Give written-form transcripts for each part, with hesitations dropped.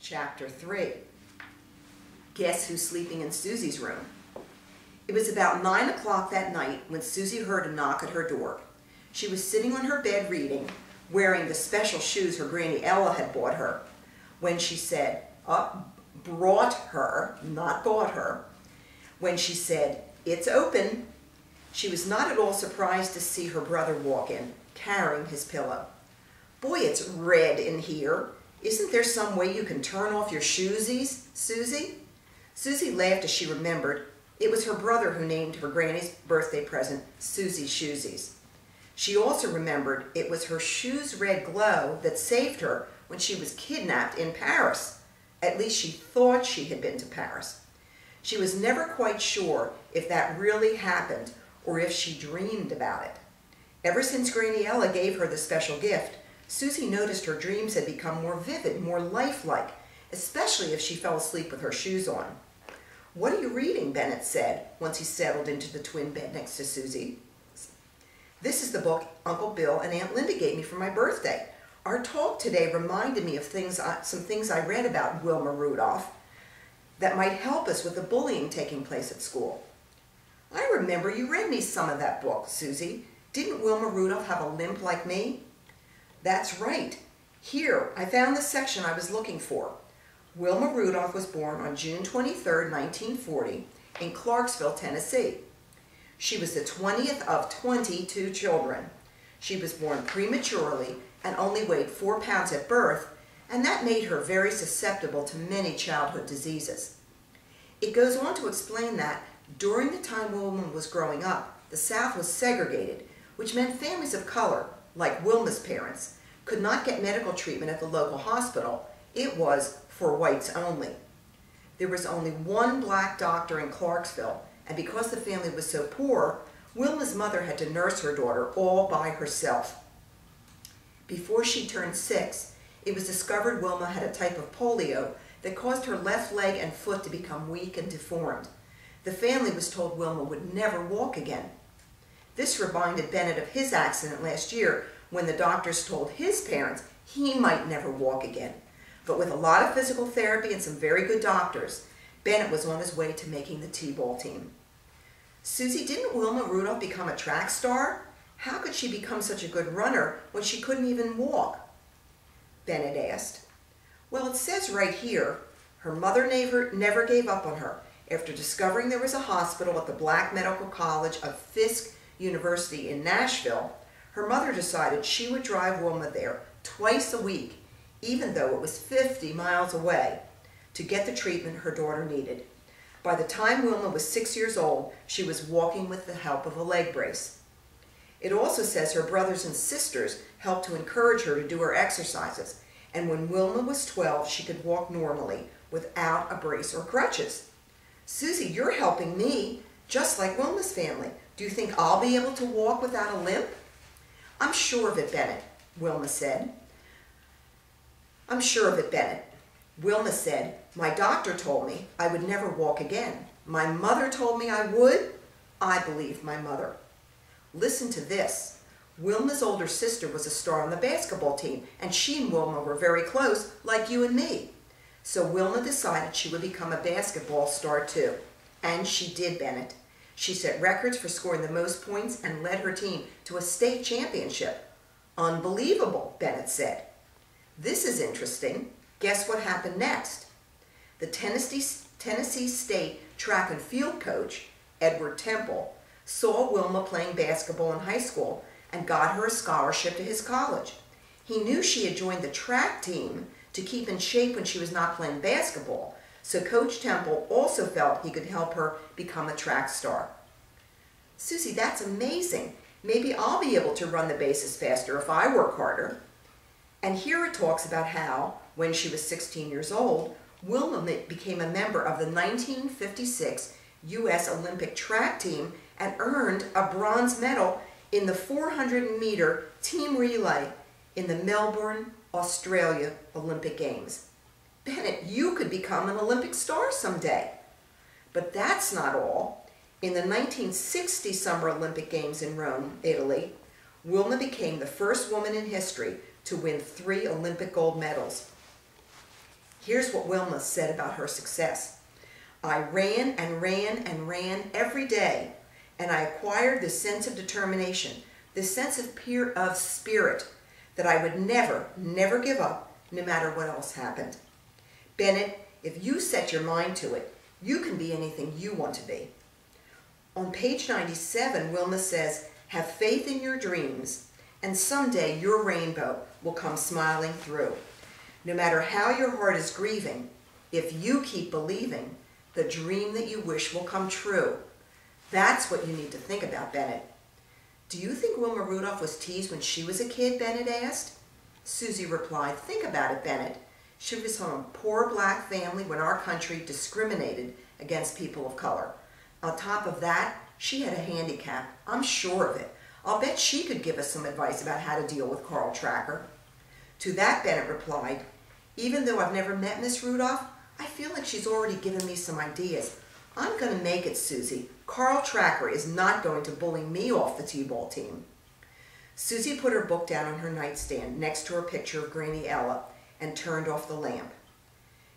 Chapter 3. Guess who's sleeping in Susie's room? It was about 9 o'clock that night when Susie heard a knock at her door. She was sitting on her bed reading, wearing the special shoes her Granny Ella had bought her, when she said, brought her, not bought her, when she said, "It's open." She was not at all surprised to see her brother walk in, carrying his pillow. "Boy, it's red in here. Isn't there some way you can turn off your shoesies, Susie?" Susie laughed as she remembered it was her brother who named her Granny's birthday present Susie's Shoesies. She also remembered it was her shoes' red glow that saved her when she was kidnapped in Paris. At least she thought she had been to Paris. She was never quite sure if that really happened or if she dreamed about it. Ever since Granny Ella gave her the special gift, Susie noticed her dreams had become more vivid, more lifelike, especially if she fell asleep with her shoes on. "What are you reading?" Bennett said, once he settled into the twin bed next to Susie. "This is the book Uncle Bill and Aunt Linda gave me for my birthday. Our talk today reminded me of some things I read about Wilma Rudolph that might help us with the bullying taking place at school." "I remember you read me some of that book, Susie. Didn't Wilma Rudolph have a limp like me?" "That's right. Here, I found the section I was looking for. Wilma Rudolph was born on June 23, 1940, in Clarksville, Tennessee. She was the 20th of 22 children. She was born prematurely and only weighed 4 pounds at birth, and that made her very susceptible to many childhood diseases." It goes on to explain that during the time Wilma was growing up, the South was segregated, which meant families of color, like Wilma's parents, could not get medical treatment at the local hospital. It was for whites only. There was only one black doctor in Clarksville, and because the family was so poor, Wilma's mother had to nurse her daughter all by herself. Before she turned 6, it was discovered Wilma had a type of polio that caused her left leg and foot to become weak and deformed. The family was told Wilma would never walk again. This reminded Bennett of his accident last year when the doctors told his parents he might never walk again. But with a lot of physical therapy and some very good doctors, Bennett was on his way to making the T-ball team. "Susie, didn't Wilma Rudolph become a track star? How could she become such a good runner when she couldn't even walk?" Bennett asked. "Well, it says right here, her mother never gave up on her. After discovering there was a hospital at the Black Medical College of Fisk University in Nashville, her mother decided she would drive Wilma there twice a week, even though it was 50 miles away, to get the treatment her daughter needed. By the time Wilma was 6 years old, she was walking with the help of a leg brace." It also says her brothers and sisters helped to encourage her to do her exercises, and when Wilma was 12, she could walk normally without a brace or crutches. "Susie, you're helping me, just like Wilma's family. Do you think I'll be able to walk without a limp?" "I'm sure of it, Bennett," Wilma said. "I'm sure of it, Bennett." Wilma said, "My doctor told me I would never walk again. My mother told me I would. I believed my mother." Listen to this. Wilma's older sister was a star on the basketball team, and she and Wilma were very close, like you and me. So Wilma decided she would become a basketball star too. And she did, Bennett. She set records for scoring the most points and led her team to a state championship. "Unbelievable," Bennett said. "This is interesting. Guess what happened next?" The Tennessee State track and field coach, Edward Temple, saw Wilma playing basketball in high school and got her a scholarship to his college. He knew she had joined the track team to keep in shape when she was not playing basketball, so Coach Temple also felt he could help her become a track star. "Susie, that's amazing. Maybe I'll be able to run the bases faster if I work harder." And here it talks about how, when she was 16 years old, Wilma became a member of the 1956 U.S. Olympic track team and earned a bronze medal in the 400-meter team relay in the Melbourne, Australia Olympic Games. "Bennett, you could become an Olympic star someday." But that's not all. In the 1960 Summer Olympic Games in Rome, Italy, Wilma became the first woman in history to win 3 Olympic gold medals. Here's what Wilma said about her success. I ran and ran and ran every day, and I acquired this sense of determination, this sense of spirit, that I would never give up, no matter what else happened. Bennett, if you set your mind to it, you can be anything you want to be. On page 97, Wilma says, have faith in your dreams, and someday your rainbow will come smiling through. No matter how your heart is grieving, if you keep believing, the dream that you wish will come true. That's what you need to think about, Bennett. Do you think Wilma Rudolph was teased when she was a kid, Bennett asked. Susie replied, think about it, Bennett. She was from a poor black family when our country discriminated against people of color. On top of that, she had a handicap. I'm sure of it. I'll bet she could give us some advice about how to deal with Carl Tracker. To that, Bennett replied, even though I've never met Miss Rudolph, I feel like she's already given me some ideas. I'm going to make it, Susie. Carl Tracker is not going to bully me off the t-ball team. Susie put her book down on her nightstand next to her picture of Granny Ella and turned off the lamp.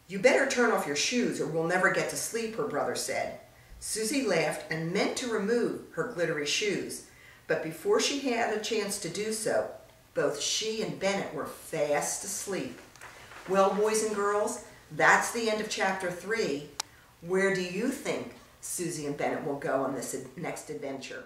You better turn off your shoes or we'll never get to sleep, her brother said. Susie laughed and meant to remove her glittery shoes, but before she had a chance to do so, both she and Bennett were fast asleep. Well, boys and girls, that's the end of chapter 3. Where do you think Susie and Bennett will go on this next adventure?